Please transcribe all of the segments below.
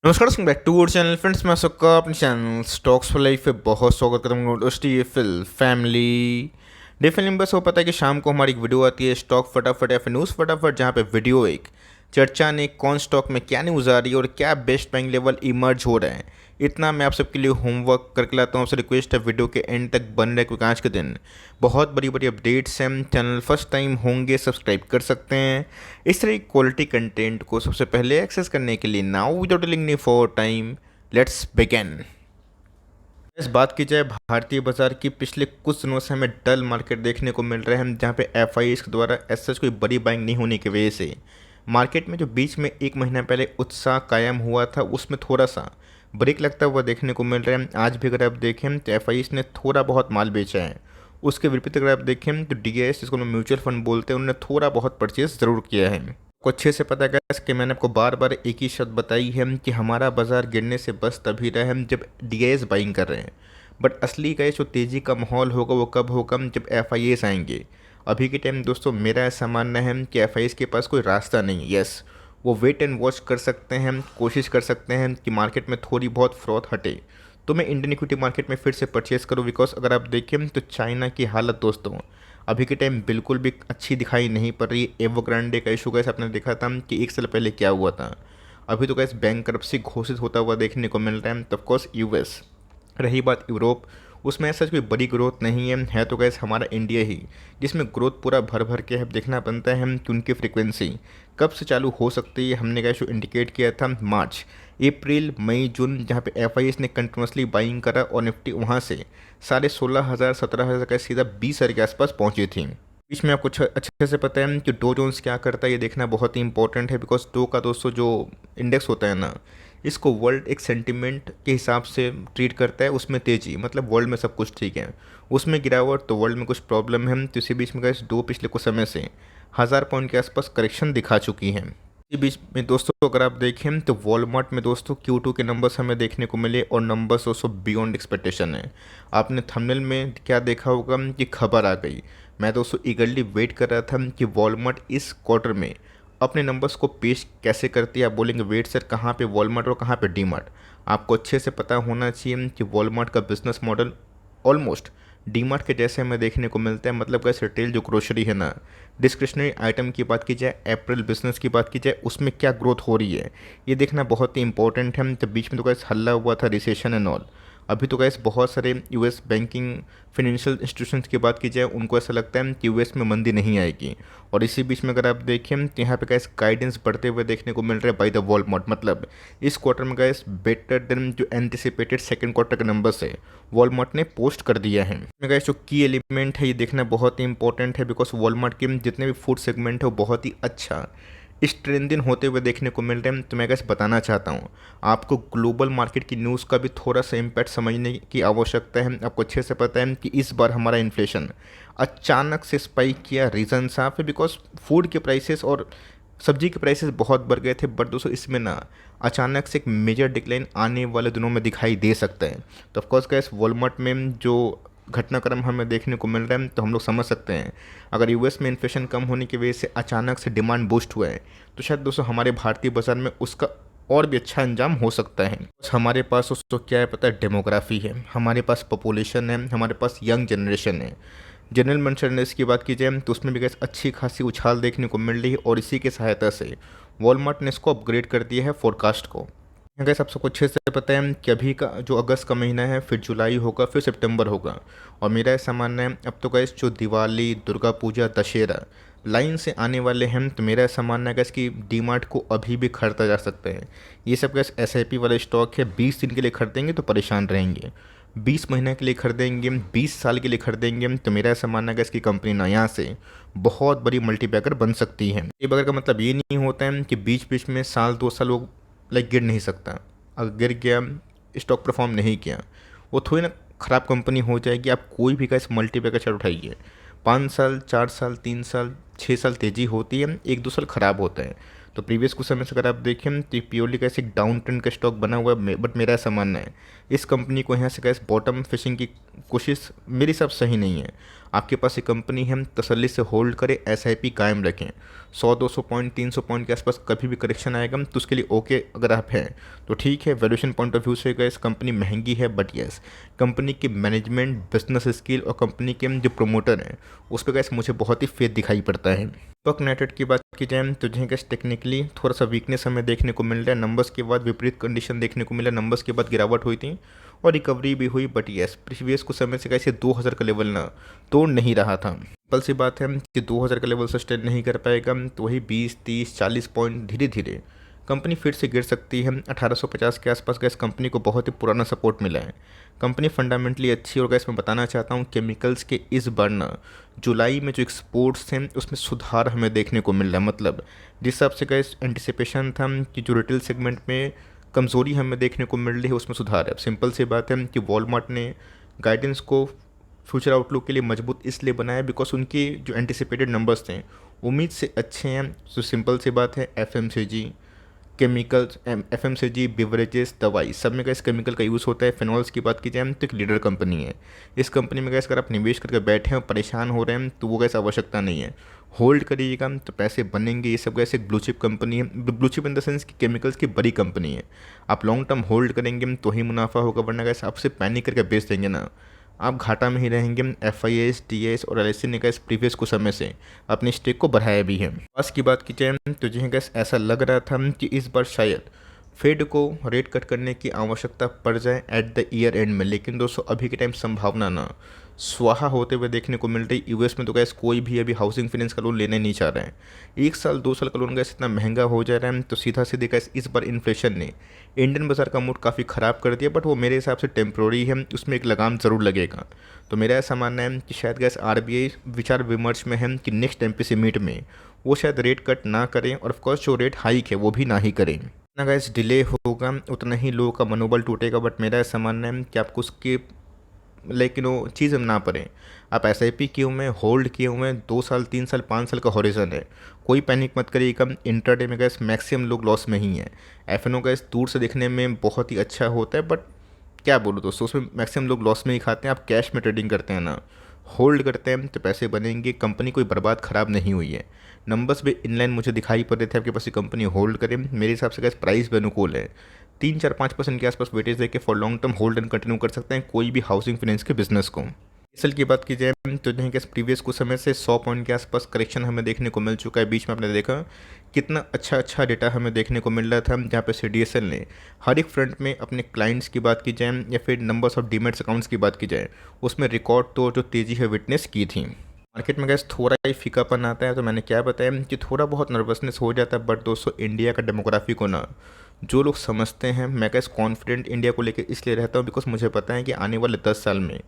नमस्कार, welcome back to our channel friends. मैं सबका अपने चैनल स्टॉक्स फॉर लाइफ पे बहुत स्वागत करता हूँ। दोस्ती फिल फैमिली डे फिल्म बस वो पता है कि शाम को हमारी एक वीडियो आती है स्टॉक फटाफट या फिर न्यूज़ फटाफट, जहाँ पे वीडियो एक चर्चा ने कौन स्टॉक में क्या न्यूज़ आ रही है और क्या बेस्ट बाइंग लेवल इमर्ज हो रहे हैं। इतना मैं आप सबके लिए होमवर्क करके लाता हूँ। आपसे रिक्वेस्ट है वीडियो के एंड तक बन रहे, क्योंकि आज के दिन बहुत बड़ी बड़ी अपडेट्स हैं। चैनल फर्स्ट टाइम होंगे सब्सक्राइब कर सकते हैं इस तरह की क्वालिटी कंटेंट को सबसे पहले एक्सेस करने के लिए। Now without dealing any for time, let's begin. इस बात की जाए भारतीय बाजार की, पिछले कुछ दिनों से हमें डल मार्केट देखने को मिल रहे हैं, जहां पे एफआईएस के द्वारा ऐसा कोई बड़ी बाइंग नहीं होने की वजह से मार्केट में जो बीच में एक महीना पहले उत्साह कायम हुआ था, उसमें थोड़ा सा ब्रेक लगता हुआ देखने को मिल रहा है। आज भी अगर आप देखें तो एफआईएस ने थोड़ा बहुत माल बेचा है। उसके विपरीत अगर आप देखें तो डीआईएस, जिसको हम म्यूचुअल फंड बोलते हैं, उन्होंने थोड़ा बहुत परचेज ज़रूर किया है। को अच्छे से पता है कि मैंने आपको बार बार एक ही शब्द बताई है कि हमारा बाजार गिरने से बस तभी रहा है जब डीआईएस बाइंग कर रहे हैं। बट असली का जो तेज़ी का माहौल होगा वो कब होगा, जब एफआईएस आएंगे। अभी के टाइम दोस्तों मेरा ऐसा मानना है कि एफआईएस के पास कोई रास्ता नहीं है। यस, वो वेट एंड वॉच कर सकते हैं, कोशिश कर सकते हैं कि मार्केट में थोड़ी बहुत फ्रॉड हटे तो मैं इंडियन इक्विटी मार्केट में फिर से परचेस करूँ। बिकॉज अगर आप देखें तो चाइना की हालत दोस्तों अभी के टाइम बिल्कुल भी अच्छी दिखाई नहीं पड़ रही। एवरग्रांडे का इशू कैसे आपने देखा था कि एक साल पहले क्या हुआ था। अभी तो कैसे बैंकरप्सी घोषित होता हुआ देखने को मिल रहा है। तो ऑफकोर्स यूएस, रही बात यूरोप, उसमें ऐसा कोई बड़ी ग्रोथ नहीं है तो कैसे हमारा इंडिया ही, जिसमें ग्रोथ पूरा भर भर के है। देखना बनता है कि उनकी फ्रिक्वेंसी कब से चालू हो सकती है। हमने कैसे इंडिकेट किया था मार्च अप्रैल मई जून, जहाँ पे एफआईएस ने कंटिन्यूसली बाइंग करा और निफ्टी वहाँ से 16,500 17,000 का सीधा 20,000 के आसपास पहुँची थी। बीच में आपको अच्छे से पता है कि डो जोन्स क्या करता है, ये देखना बहुत ही इंपॉर्टेंट है। बिकॉज डो का दोस्तों जो इंडेक्स होता है ना, इसको वर्ल्ड एक सेंटिमेंट के हिसाब से ट्रीट करता है। उसमें तेज़ी मतलब वर्ल्ड में सब कुछ ठीक है, उसमें गिरावट तो वर्ल्ड में कुछ प्रॉब्लम है। तो इसी बीच में गैस डो पिछले कुछ समय से 1,000 पॉइंट के आसपास करेक्शन दिखा चुकी है। इसी बीच में दोस्तों अगर आप देखें तो वॉलमार्ट में दोस्तों Q2 के नंबर्स हमें देखने को मिले और नंबर्स दोस्तों बियॉन्ड एक्सपेक्टेशन है। आपने थंबनेल में क्या देखा होगा कि खबर आ गई। मैं दोस्तों ईगरली वेट कर रहा था कि वॉलमार्ट इस क्वार्टर में अपने नंबर्स को पेश कैसे करती है। आप बोलेंगे वेट सर, कहाँ पे वॉलमार्ट और कहाँ पे डीमार्ट। आपको अच्छे से पता होना चाहिए कि वॉलमार्ट का बिजनेस मॉडल ऑलमोस्ट डीमार्ट के जैसे हमें देखने को मिलता है। मतलब कैसे रिटेल जो ग्रोसरी है ना, डिस्क्रिशनरी आइटम की बात की जाए, अप्रैल बिजनेस की बात की जाए, उसमें क्या ग्रोथ हो रही है ये देखना बहुत ही इंपॉर्टेंट है। तो बीच में तो कैसे हल्ला हुआ था रिसेशन एंड ऑल। अभी तो कैसे बहुत सारे यूएस बैंकिंग फाइनेंशियल इंस्टीट्यूशंस की बात की जाए, उनको ऐसा लगता है कि यूएस में मंदी नहीं आएगी। और इसी बीच में अगर आप देखें तो यहाँ पे कैसे गाइडेंस बढ़ते हुए देखने को मिल रहा है बाय द वॉलमार्ट। मतलब इस क्वार्टर में कैसे बेटर देन जो एंटिसिपेटेड सेकंड क्वार्टर के नंबर से वॉलमार्ट ने पोस्ट कर दिया है। इसमें गाइस जो की एलिमेंट है ये देखना बहुत ही इंपॉर्टेंट है। बिकॉज वॉलमार्ट के जितने भी फूड सेगमेंट है वो बहुत ही अच्छा स्ट्रेंथन होते हुए देखने को मिल रहे हैं। तो मैं कैसे बताना चाहता हूँ आपको, ग्लोबल मार्केट की न्यूज़ का भी थोड़ा सा इम्पैक्ट समझने की आवश्यकता है। आपको अच्छे से पता है कि इस बार हमारा इन्फ्लेशन अचानक से स्पाइक किया। रीज़न साफ है, बिकॉज फूड के प्राइसेस और सब्जी के प्राइसेस बहुत बढ़ गए थे। बट दोस्तों इसमें ना अचानक से एक मेजर डिक्लाइन आने वाले दिनों में दिखाई दे सकता है। तो ऑफकोर्स गैस वॉलमार्ट में जो घटनाक्रम हमें देखने को मिल रहा है तो हम लोग समझ सकते हैं, अगर यूएस में इन्फ्लेशन कम होने की वजह से अचानक से डिमांड बूस्ट हुआ है तो शायद दोस्तों हमारे भारतीय बाजार में उसका और भी अच्छा अंजाम हो सकता है। हमारे पास दोस्तों क्या है पता है, डेमोग्राफी है, हमारे पास पॉपुलेशन है, हमारे पास यंग जनरेशन है। जनरल मर्चेंडाइज की बात की जाए तो उसमें भी गैस अच्छी खासी उछाल देखने को मिल रही है। और इसी की सहायता से वॉलमार्ट ने इसको अपग्रेड कर दिया है फोरकास्ट को। गैस आप सबको अच्छे से पता है कि अभी का जो अगस्त का महीना है, फिर जुलाई होगा, फिर सितंबर होगा। और मेरा ऐसा मानना है अब तो गैस जो दिवाली, दुर्गा पूजा, दशहरा लाइन से आने वाले हैं, तो मेरा ऐसा मानना है गैस कि डीमार्ट को अभी भी खरीदा जा सकता है। ये सब गैस एसआईपी वाले स्टॉक है। 20 दिन के लिए खरीदेंगे तो परेशान रहेंगे, 20 महीने के लिए खरीदेंगे, 20 साल के लिए खरीदेंगे, तो मेरा ऐसा मानना है कि इसकी कंपनी ना यहाँ से बहुत बड़ी मल्टीबैगर बन सकती है। ये बगर का मतलब ये नहीं होता है कि बीच बीच में साल 2 साल वो लाइक गिर नहीं सकता। अगर गिर गया, स्टॉक परफॉर्म नहीं किया, वो थोड़ी ना ख़राब कंपनी हो जाएगी। आप कोई भी का इस मल्टीबैगर शेयर उठाइए, 5 साल, 4 साल, 3 साल, 6 साल तेज़ी होती है, 1-2 साल ख़राब होता है। तो प्रीवियस कुछ समय से अगर आप देखें तो प्योरली कैसे एक डाउन ट्रेंड का स्टॉक बना हुआ है। बट मेरा ऐसा मानना है इस कंपनी को यहाँ से कैसे बॉटम फिशिंग की कोशिश मेरे हिसाब से सही नहीं है। आपके पास ये कंपनी है, तसल्ली से होल्ड करें, एसआईपी कायम रखें। 100-200 पॉइंट 300 पॉइंट के आसपास कभी भी करेक्शन आएगा तो उसके लिए ओके अगर आप हैं तो ठीक है। वैल्यूएशन पॉइंट ऑफ व्यू से गैस कंपनी महंगी है, बट यस कंपनी की मैनेजमेंट, बिजनेस स्किल और कंपनी के जो प्रमोटर हैं उस पर गैस मुझे बहुत ही फेथ दिखाई पड़ता है। स्टॉक यूनाइटेड की बात की जाए तो जो गैस टेक्निकली थोड़ा सा वीकनेस हमें देखने को मिल रहा है। नंबर्स के बाद विपरीत कंडीशन देखने को मिला, नंबर्स के बाद गिरावट हुई थी और रिकवरी भी हुई, बट यस प्रीवियस कुछ समय से कैसे 2000 का लेवल ना तोड़ नहीं रहा था। सिंपल सी बात है कि 2000 का लेवल सस्टेन नहीं कर पाएगा तो वही 20, 30, 40 पॉइंट धीरे धीरे कंपनी फिर से गिर सकती है। 1850 के आसपास गैस कंपनी को बहुत ही पुराना सपोर्ट मिला है। कंपनी फंडामेंटली अच्छी और गैस मैं बताना चाहता हूँ केमिकल्स के इस बार ना जुलाई में जो एक्सपोर्ट्स हैं उसमें सुधार हमें देखने को मिल रहा है। मतलब जिस हिसाब से गैस एंटिसिपेशन था कि जो रिटेल सेगमेंट में कमज़ोरी हमें देखने को मिल रही है उसमें सुधार है। सिंपल सी बात है कि वॉलमार्ट ने गाइडेंस को फ्यूचर आउटलुक के लिए मजबूत इसलिए बनाया बिकॉज उनके जो एंटिसिपेटेड नंबर्स थे उम्मीद से अच्छे हैं। तो सिंपल सी बात है एफएमसीजी, केमिकल्स, एफएमसीजी, बिवरेजेस, दवाई सब में गैस केमिकल का यूज़ होता है। फिनॉल्स की बात की जाए तो एक लीडर कंपनी है। इस कंपनी में गैस अगर आप निवेश करके बैठे हैं और परेशान हो रहे हैं तो वो गैस आवश्यकता नहीं है, होल्ड करिएगा तो पैसे बनेंगे। ये सब गैस एक ब्लू चिप कंपनी है, blue chip in the sense कि केमिकल्स की बड़ी कंपनी है। आप लॉन्ग टर्म होल्ड करेंगे तो ही मुनाफा होगा, वरना गैस आपसे पैनिक करके बेच देंगे ना आप घाटा में ही रहेंगे। एफआईएस, डीएस और एलआईसी ने गैस प्रीवियस कुछ समय से अपनी स्टेक को बढ़ाया भी है। पास की बात की जाए तो जो गैस ऐसा लग रहा था कि इस बार शायद फेड को रेट कट करने की आवश्यकता पड़ जाए एट द ईयर एंड में, लेकिन दोस्तों अभी के टाइम संभावना ना स्वाहा होते हुए देखने को मिल रही। यूएस में तो गैस कोई भी अभी हाउसिंग फाइनेंस का लोन लेने नहीं चाह रहे हैं। 1 साल 2 साल का लोन गैस इतना महंगा हो जा रहा है तो सीधा सीधे गैस इस बार इन्फ्लेशन ने इंडियन बाजार का मूड काफ़ी ख़राब कर दिया, बट वो मेरे हिसाब से टेम्प्रोरी है, उसमें एक लगाम ज़रूर लगेगा। तो मेरा ऐसा मानना है कि शायद गैस आरबीआई विचार विमर्श में है कि नेक्स्ट एमपीसी मीट में वो शायद रेट कट ना करें और ऑफकोर्स जो रेट हाइक है वो भी ना ही करें। जितना गैस डिले होगा उतना ही लोगों का मनोबल टूटेगा, बट मेरा ऐसा मानना है कि आपको उसके लेकिन वो चीज़ ना पड़े। आप एसआईपी किए हुए हैं, होल्ड किए हुए हैं, 2 साल 3 साल 5 साल का हॉरिजन है, कोई पैनिक मत करिएगा। इंट्राडे में गैस मैक्सिमम लोग लॉस में ही हैं। एफएनओ गैस दूर से देखने में बहुत ही अच्छा होता है, बट क्या बोलूँ दोस्तों उसमें मैक्सिमम लोग लॉस में ही खाते हैं। आप कैश में ट्रेडिंग करते हैं ना, होल्ड करते हैं तो पैसे बनेंगे। कंपनी कोई बर्बाद ख़राब नहीं हुई है, नंबर्स भी इनलाइन मुझे दिखाई पड़ रहे थे। आपके पास ये कंपनी होल्ड करें, मेरे हिसाब से गैस प्राइस भी अनुकूल है। 3-4-5% के आसपास वेटेज देके for long term hold and continue कर सकते हैं कोई भी हाउसिंग फाइनेंस के बिजनेस को। एसएल की बात की जाए तो नहीं गैस प्रीवियस कुछ समय से 100 पॉइंट के आसपास करेक्शन हमें देखने को मिल चुका है। बीच में आपने देखा कितना अच्छा डेटा हमें देखने को मिल रहा था, जहाँ पे सीडीएसएल ने हर एक फ्रंट में अपने क्लाइंट्स की बात की जाए या फिर नंबर्स ऑफ डीमेट्स अकाउंट्स की बात की जाए उसमें रिकॉर्ड तो जो तेज़ी है विटनेस की थी। मार्केट में गैस थोड़ा ही फीकापन आता है तो मैंने क्या बताया कि थोड़ा बहुत नर्वसनेस हो जाता है, बट दोस्तों इंडिया का डेमोग्राफी को ना जो लोग समझते हैं, मैं गैस कॉन्फिडेंट इंडिया को लेकर इसलिए रहता हूँ बिकॉज मुझे पता है कि आने वाले 10 साल में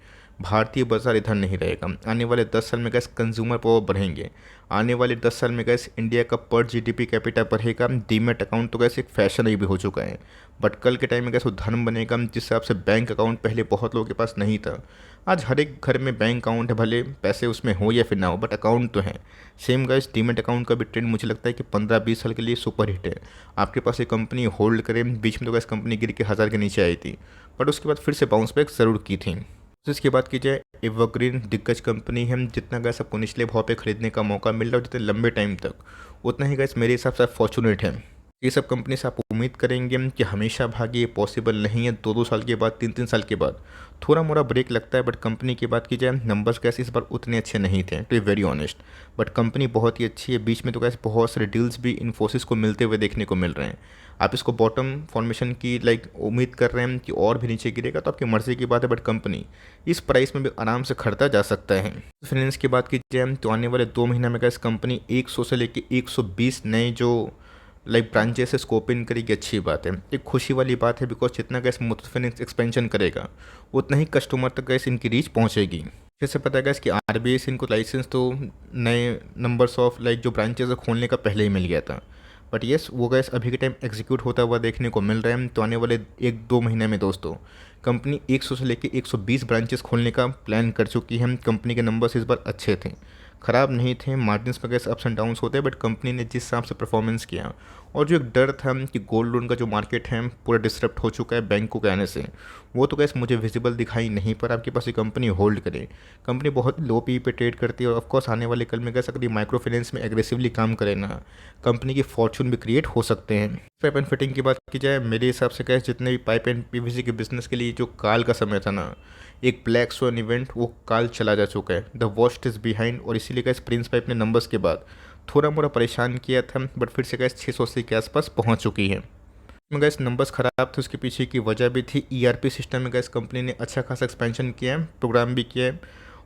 भारतीय बाजार इधर नहीं रहेगा। आने वाले 10 साल में गैस कंज्यूमर पावर बढ़ेंगे। आने वाले 10 साल में गैस इंडिया का पर जीडीपी कैपिटा बढ़ेगा। डीमेट अकाउंट तो गैस एक फैशन ही भी हो चुका है, बट कल के टाइम में गैस वो धर्म बनेगा। जिस हिसाब से बैंक अकाउंट पहले बहुत लोगों के पास नहीं था, आज हर एक घर में बैंक अकाउंट है, भले पैसे उसमें हो या फिर ना हो बट अकाउंट तो है। सेम गैस डीमेट अकाउंट का भी ट्रेंड मुझे लगता है कि 15-20 साल के लिए सुपर हिट है। आपके पास एक कंपनी होल्ड करें, बीच में तो गैस कंपनी गिर के 1000 के नीचे आई थी, बट उसके बाद फिर से बाउंस बैक ज़रूर की थी। इसके बाद की जाए एवरग्रीन दिग्गज कंपनी है, जितना गैस आपको निचले भाव पे खरीदने का मौका मिल रहा है जितने लंबे टाइम तक, उतना ही गैस मेरे हिसाब से फॉर्चुनेट है। ये सब कंपनी से आप उम्मीद करेंगे कि हमेशा भागे, ये पॉसिबल नहीं है। 2-2 साल के बाद, 3-3 साल के बाद थोड़ा मोड़ा ब्रेक लगता है, बट कंपनी की बात की जाए नंबर्स कैसे इस बार उतने अच्छे नहीं थे to be very honest, but company बहुत ही अच्छी है। बीच में तो कैसे बहुत सारे डील्स भी इन्फोसिस को मिलते हुए देखने को मिल रहे हैं। आप इसको बॉटम फॉर्मेशन की उम्मीद कर रहे हैं कि और भी नीचे गिरेगा तो आपकी मर्जी की बात है, बट कंपनी इस प्राइस में भी आराम से खरीदा जा सकता है। फाइनेंस की बात की जाए तो आने वाले 2 महीने में कैसे कंपनी 100 से लेकर 120 नए जो ब्रांचेस से स्कोप इन करेगी, अच्छी बात है, एक खुशी वाली बात है बिकॉज जितना गैस मुथूट फाइनेंस एक्सपेंशन करेगा उतना ही कस्टमर तक गैस इनकी रीच पहुंचेगी। फिर से पता है गैस कि आरबीआई से इनको लाइसेंस तो नए नंबर्स ऑफ जो ब्रांचेस खोलने का पहले ही मिल गया था, बट येस वो गैस अभी के टाइम एग्जीक्यूट होता हुआ देखने को मिल रहा है। तो आने वाले 1-2 महीने में दोस्तों कंपनी 100 से लेकर 120 ब्रांचेस खोलने का प्लान कर चुकी है। कंपनी के नंबर्स इस बार अच्छे थे, ख़राब नहीं थे। मार्जिन्स में गैस अप्स एंड डाउन्स होते हैं, बट कंपनी ने जिस हिसाब से परफॉर्मेंस किया और जो एक डर था कि गोल्ड लोन का जो मार्केट है पूरा डिसरप्ट हो चुका है बैंकों के आने से, वो तो गैस मुझे विजिबल दिखाई नहीं, पर आपके पास ये कंपनी होल्ड करे। कंपनी बहुत लो पी पे ट्रेड करती है और ऑफकोर्स आने वाले कल में गैस अगर माइक्रो फाइनेंस में एग्रेसिवली काम करे ना, कंपनी की फॉर्चून भी क्रिएट हो सकते हैं। पाइप एंड फिटिंग की बात की जाए, मेरे हिसाब से गैस जितने भी पाइप एंड पीवीसी के बिजनेस के लिए जो काल का समय था ना, एक ब्लैक स्वैन इवेंट, वो काल चला जा चुका है। The worst is behind. और इसीलिए गैस प्रिंस पाइप ने नंबर्स के बाद थोड़ा मोड़ा परेशान किया था, बट फिर से गैस 680 के आसपास पहुंच चुकी है। में गैस नंबर्स ख़राब थे, उसके पीछे की वजह भी थी ईआरपी सिस्टम में गैस कंपनी ने अच्छा खासा एक्सपेंशन किया है, प्रोग्राम भी किया है।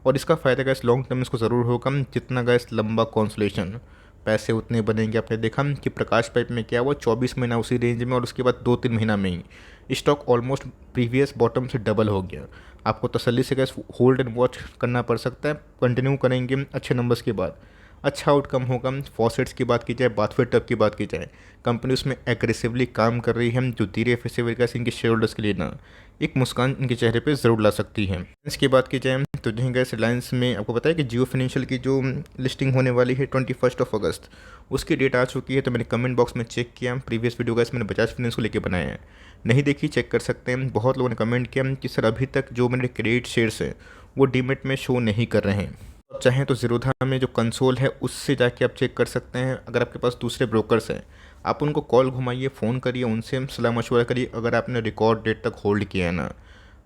और इसका फ़ायदा गैस लॉन्ग टर्म इसको ज़रूर होगा। जितना गैस लंबा कॉन्सोलेशन, पैसे उतने बनेंगे। आपने देखा कि प्रकाश पाइप में क्या हुआ, 24 महीना उसी रेंज में और उसके बाद 2-3 महीना में ही स्टॉक ऑलमोस्ट प्रीवियस बॉटम से डबल हो गया। आपको तसल्ली से गैस होल्ड एंड वॉच करना पड़ सकता है। कंटिन्यू करेंगे अच्छे नंबर्स के बाद अच्छा आउटकम होगा। फॉसेट्स की बात की जाए, बाथवेट टब की बात की जाए, कंपनी उसमें एग्रेसिवली काम कर रही है, जो धीरे फेसिवल का इनके शेयर होल्डर्स के लिए ना एक मुस्कान इनके चेहरे पे ज़रूर ला सकती है। इसकी बात की जाए तो जहाँ गैस रिलायंस में आपको पता है कि जियो फाइनेंशियल की जो लिस्टिंग होने वाली है 21 अगस्त, उसकी डेट आ चुकी है। तो मैंने कमेंट बॉक्स में चेक किया, प्रीवियस वीडियो गैस मैंने बजाज फाइनेंस को लेकर बनाया है, नहीं देखी चेक कर सकते हैं। बहुत लोगों ने कमेंट किया कि सर अभी तक जो मेरे क्रेडिट शेयर्स हैं वो डीमेट में शो नहीं कर रहे हैं। आप चाहें तो ज़ीरोधा में जो कंसोल है उससे जाके आप चेक कर सकते हैं। अगर आपके पास दूसरे ब्रोकर्स हैं, आप उनको कॉल घुमाइए, फ़ोन करिए, उनसे सलाह मशवरा करिए। अगर आपने रिकॉर्ड डेट तक होल्ड किया है ना,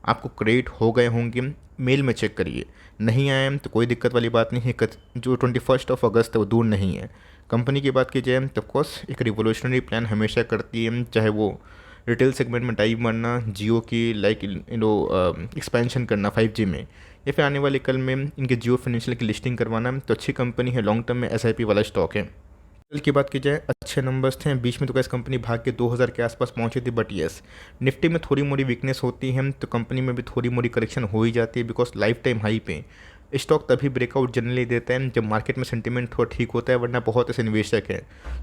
आपको क्रेडिट हो गए होंगे, मेल में चेक करिए। नहीं आए तो कोई दिक्कत वाली बात नहीं है। जो 21 अगस्त है वो दूर नहीं है। कंपनी की बात की जाए तो ऑफकोर्स एक रिवोल्यूशनरी प्लान हमेशा करती है, चाहे वो रिटेल सेगमेंट में डाइव मारना, जियो की लाइक एक्सपेंशन करना 5G में, या फिर आने वाले कल में इनके जियो फाइनेंशियल की लिस्टिंग करवाना। तो अच्छी कंपनी है, लॉन्ग टर्म में एसआईपी वाला स्टॉक है। कल की बात की जाए, अच्छे नंबर्स थे। बीच में तो कैसे कंपनी भाग के 2000 के आसपास पहुंची थी, बट यस निफ्टी में थोड़ी मोड़ी वीकनेस होती है, तो कंपनी में भी थोड़ी मोड़ी करेक्शन हो ही जाती है। बिकॉज लाइफ टाइम हाई पे स्टॉक तभी ब्रेकआउट जनरली देता है जब मार्केट में सेंटीमेंट थोड़ा ठीक होता है, वरना बहुत ऐसे निवेशक हैं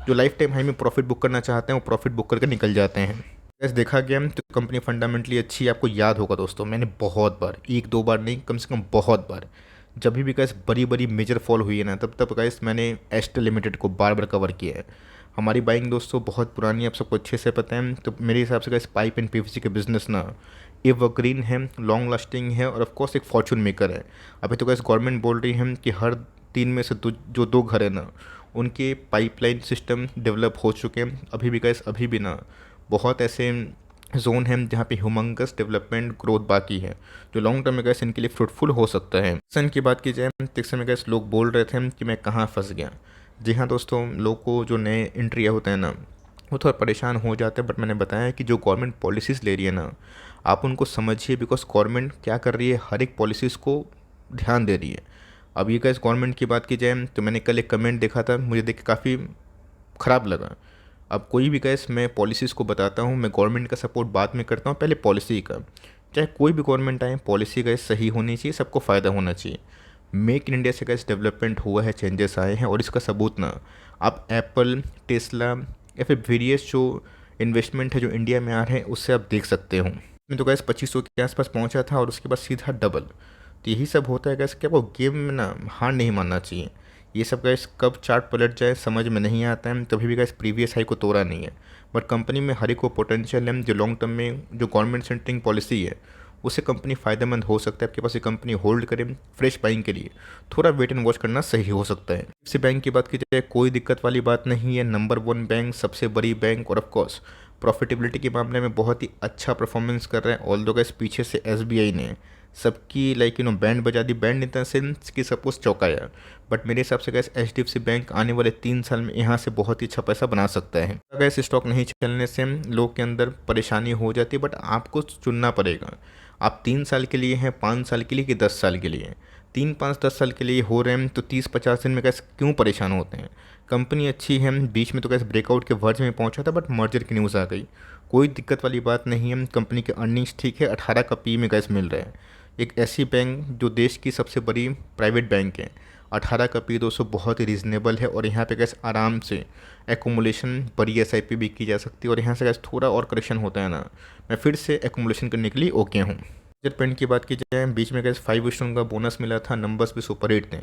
जो लाइफ टाइम हाई में प्रॉफिट बुक करना चाहते हैं, वो प्रॉफिट बुक करके निकल जाते हैं। ऐसे देखा गया तो कंपनी फंडामेंटली अच्छी है। आपको याद होगा दोस्तों, मैंने बहुत बार, एक दो बार नहीं, कम से कम बहुत बार, जब भी गैस बड़ी बड़ी मेजर फॉल हुई है ना, तब तब गैस मैंने एस्टेल लिमिटेड को बार बार कवर किया है। हमारी बाइंग दोस्तों बहुत पुरानी है, आप सबको अच्छे से पता है। तो मेरे हिसाब से गैस पाइप एंड पीवीसी के बिजनेस ना एवरग्रीन है, लॉन्ग लास्टिंग है और ऑफकोर्स एक फॉर्चून मेकर है। अभी तो गैस गवर्नमेंट बोल रही है कि हर 3 में से जो 2 घर है ना, उनके पाइपलाइन सिस्टम डेवलप हो चुके हैं। अभी भी गैस अभी भी ना बहुत ऐसे जोन है जहाँ पे ह्यूमंगस डेवलपमेंट ग्रोथ बाकी है, जो लॉन्ग टर्म में गैस इनके लिए फ्रूटफुल हो सकता है। सन की बात की जाए तो इस समय गैस लोग बोल रहे थे कि मैं कहाँ फंस गया। जी हाँ दोस्तों, लोग को जो नए एंट्री होते हैं ना, वो थोड़ा परेशान हो जाते हैं। बट मैंने बताया कि जो गवर्नमेंट पॉलिसीज़ ले रही है ना, आप उनको समझिए। बिकॉज गवर्नमेंट क्या कर रही है, हर एक पॉलिसीज़ को ध्यान दे रही है। अब ये गैस गवर्नमेंट की बात की जाए तो मैंने कल एक कमेंट देखा था, मुझे देख के काफ़ी ख़राब लगा। अब कोई भी गैस मैं पॉलिसीज़ को बताता हूँ, मैं गवर्नमेंट का सपोर्ट बाद में करता हूँ, पहले पॉलिसी का। चाहे कोई भी गवर्नमेंट आए, पॉलिसी गैस सही होनी चाहिए, सबको फ़ायदा होना चाहिए। मेक इन इंडिया से गैस डेवलपमेंट हुआ है, चेंजेस आए हैं, और इसका सबूत ना आप एप्पल, टेस्ला या फिर वेरियस जो इन्वेस्टमेंट है जो इंडिया में आ रहे हैं उससे आप देख सकते हो। मैं तो गैस 2500 के आसपास पहुँचा था और उसके बाद सीधा डबल। तो यही सब होता है गैस कि आपको गेम में ना हार नहीं मानना चाहिए। ये सब गैस कब चार्ट पलट जाए समझ में नहीं आता है, तभी भी गैस प्रीवियस हाई को तोड़ा नहीं है। बट कंपनी में हर एक को पोटेंशियल है, जो लॉन्ग टर्म में जो गवर्नमेंट सेंटरिंग पॉलिसी है उससे कंपनी फ़ायदेमंद हो सकता है। आपके पास ये कंपनी होल्ड करें फ्रेश बाइंग के लिए, थोड़ा वेट एंड वॉच करना सही हो सकता है। इसी बैंक की बात की जाए, कोई दिक्कत वाली बात नहीं है। नंबर 1 बैंक, सबसे बड़ी बैंक, और ऑफकोर्स प्रॉफिटेबिलिटी के मामले में बहुत ही अच्छा परफॉर्मेंस कर रहे हैं। ऑल दो गैस पीछे से एसबीआई ने सबकी लाइक बैंड बजा दी। बैंड इन द सेंस कि सपोज चौंकाया। बट मेरे हिसाब से गैस एचडीएफसी बैंक आने वाले 3 साल में यहाँ से बहुत ही अच्छा पैसा बना सकता है। गैस स्टॉक नहीं चलने से लोग के अंदर परेशानी हो जाती है, बट आपको चुनना पड़ेगा। आप 3 साल के लिए हैं, 5 साल के लिए कि 10 साल के लिए। 3, 5, 10 साल के लिए हो रहे हैं तो 30-50 दिन में गैस क्यों परेशान होते हैं। कंपनी अच्छी है, बीच में तो गैस ब्रेकआउट के वर्ज में पहुंचा था, बट मर्जर की न्यूज़ आ गई, कोई दिक्कत वाली बात नहीं है। कंपनी के अर्निंग्स ठीक है, 18 का पी में गैस मिल रहा है। एक ऐसी बैंक जो देश की सबसे बड़ी प्राइवेट बैंक है, 18 का पी दोस्तों बहुत ही रीज़नेबल है। और यहाँ पे गैस आराम से एकुमुलेशन बड़ी एसआईपी भी की जा सकती है। और यहाँ से गैस थोड़ा और करेक्शन होता है ना, मैं फिर से एकुमुलेशन करने के लिए ओके हूँ। जब पेंट की बात की जाए, बीच में गैस 5 का बोनस मिला था, नंबर्स भी सुपर हिट थे,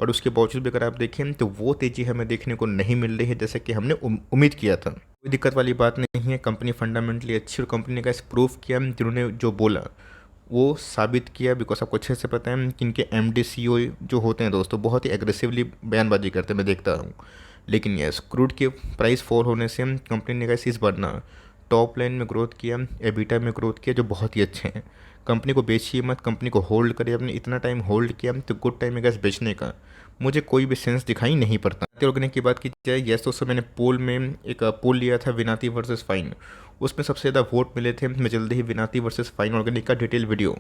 पर उसके बावजूद भी अगर आप देखें तो वो तेज़ी हमें देखने को नहीं मिल रही है जैसे कि हमने उम्मीद किया था। कोई दिक्कत वाली बात नहीं है, कंपनी फंडामेंटली अच्छी और कंपनी ने गैस प्रूव किया, जिन्होंने जो बोला वो साबित किया। बिकॉज आपको अच्छे से पता है कि इनके एम डी सी ओ जो होते हैं दोस्तों, बहुत ही एग्रेसिवली बयानबाजी करते हैं, मैं देखता हूँ। लेकिन यस, क्रूड के प्राइस फॉल होने से कंपनी ने गैस इस बार ना टॉप लाइन में ग्रोथ किया, एबिटा में ग्रोथ किया, जो बहुत ही अच्छे हैं। कंपनी को बेचिए मत, कंपनी को होल्ड करिए। आपने इतना टाइम होल्ड किया तो गुड टाइम है गैस बेचने का, मुझे कोई भी सेंस दिखाई नहीं पड़ता। ऑर्गेनिक की बात की जाए, यस दोस्तों, मैंने पोल में एक पोल लिया था विनाती वर्सेस फाइन, उसमें सबसे ज़्यादा वोट मिले थे। मैं जल्दी ही विनाती वर्सेस फाइन ऑर्गेनिक का डिटेल वीडियो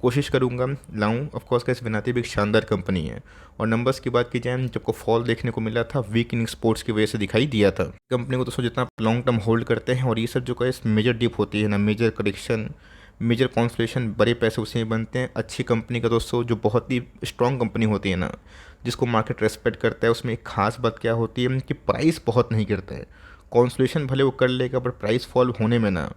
कोशिश करूंगा लाऊं। ऑफकोर्स का इस विनाती भी एक शानदार कंपनी है। और नंबर्स की बात की जाए, जब को फॉल देखने को मिला था वीक इन स्पोर्ट्स की वजह से दिखाई दिया था। कंपनी को दोस्तों जितना लॉन्ग टर्म होल्ड करते हैं और ये सब जो का मेजर डिप होती है ना, मेजर करेक्शन, मेजर कॉन्सलेशन, बड़े पैसे उसी में बनते हैं। अच्छी कंपनी का दोस्तों जो बहुत ही स्ट्रॉन्ग कंपनी होती है ना, जिसको मार्केट रेस्पेक्ट करता है, उसमें एक खास बात क्या होती है कि प्राइस बहुत नहीं करता है। कॉन्सलेशन भले वो कर लेगा, पर प्राइस फॉल होने में ना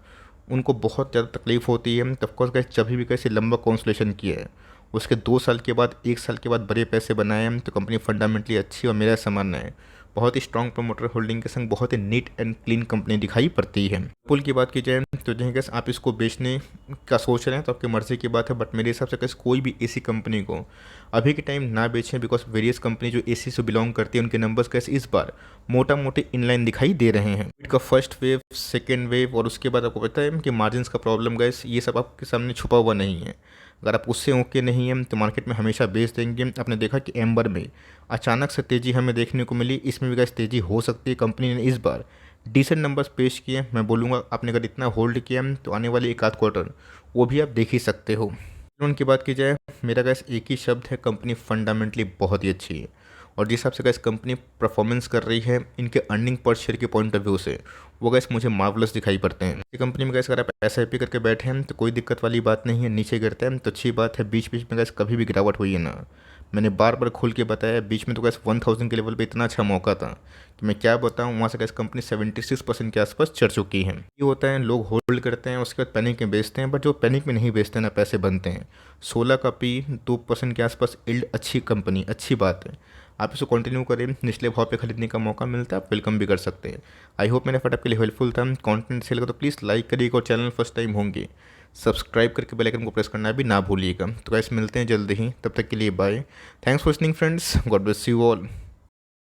उनको बहुत ज़्यादा तकलीफ होती है। तो ऑफकोर्स गैस जब भी कैसे लंबा कॉन्सलेशन किया है, उसके 2 साल के बाद 1 साल के बाद बड़े पैसे बनाए हैं, तो कंपनी फंडामेंटली अच्छी और मेरा सामान्य है बहुत ही स्ट्रॉन्ग प्रमोटर होल्डिंग के संग बहुत ही नीट एंड क्लीन कंपनी दिखाई पड़ती है। पुल की बात की जाए तो जो है आप इसको बेचने का सोच रहे हैं तो आपकी मर्ज़ी की बात है, बट मेरे हिसाब से कैसे कोई भी एसी कंपनी को अभी के टाइम ना बेचें। बिकॉज वेरियस कंपनी जो एसी से बिलोंग करती है उनके नंबर्स कैसे इस बार मोटा मोटे इनलाइन दिखाई दे रहे हैं। का फर्स्ट वेव, सेकेंड वेव और उसके बाद आपको पता है कि मार्जिन का प्रॉब्लम गैस, ये सब आपके सामने छुपा हुआ नहीं है। अगर आप उससे ओके नहीं हैं तो मार्केट में हमेशा बेच देंगे। आपने देखा कि एम्बर में अचानक से तेज़ी हमें देखने को मिली, इसमें भी गैस तेज़ी हो सकती है। कंपनी ने इस बार डिसेंट नंबर्स पेश किए। मैं बोलूँगा आपने अगर इतना होल्ड किया तो आने वाली एक आध क्वार्टर वो भी आप देख ही सकते हो। उनकी बात की जाए, मेरा गैस एक ही शब्द है, कंपनी फंडामेंटली बहुत ही अच्छी है। और जिस हिसाब से गैस कंपनी परफॉर्मेंस कर रही है इनके अर्निंग पर शेयर के पॉइंट ऑफ व्यू से, वो गैस मुझे मार्वलस दिखाई पड़ते हैं। ये कंपनी में गैस अगर आप SIP करके बैठे हैं तो कोई दिक्कत वाली बात नहीं है, नीचे गिरते हैं तो अच्छी बात है। बीच बीच में गैस कभी भी गिरावट हुई है ना, मैंने बार बार खोल के बताया, बीच में तो गैस 1000 के लेवल पे इतना अच्छा मौका था कि मैं क्या बताऊं। वहाँ से गैस कंपनी 76% के आसपास चढ़ चुकी है। ये होता है लोग होल्ड करते हैं, उसके बाद पैनिक में बेचते हैं, बट जो पैनिक में नहीं बेचते ना पैसे बनते हैं। 16 का P, 2% के आसपास इल्ड, अच्छी कंपनी, अच्छी बात है। आप इसको कंटिन्यू करें, निचले भाव पे खरीदने का मौका मिलता है, आप वेलकम भी कर सकते हैं। आई होप मेरा फटाप के लिए हेल्पफुल था। कंटेंट अच्छे लगा तो प्लीज़ लाइक करिएगा और चैनल फर्स्ट टाइम होंगे सब्सक्राइब करके बेल आइकन को प्रेस करना भी ना भूलिएगा। तो गाइस मिलते हैं जल्दी ही, तब तक के लिए bye. Thanks for listening friends, God bless you all.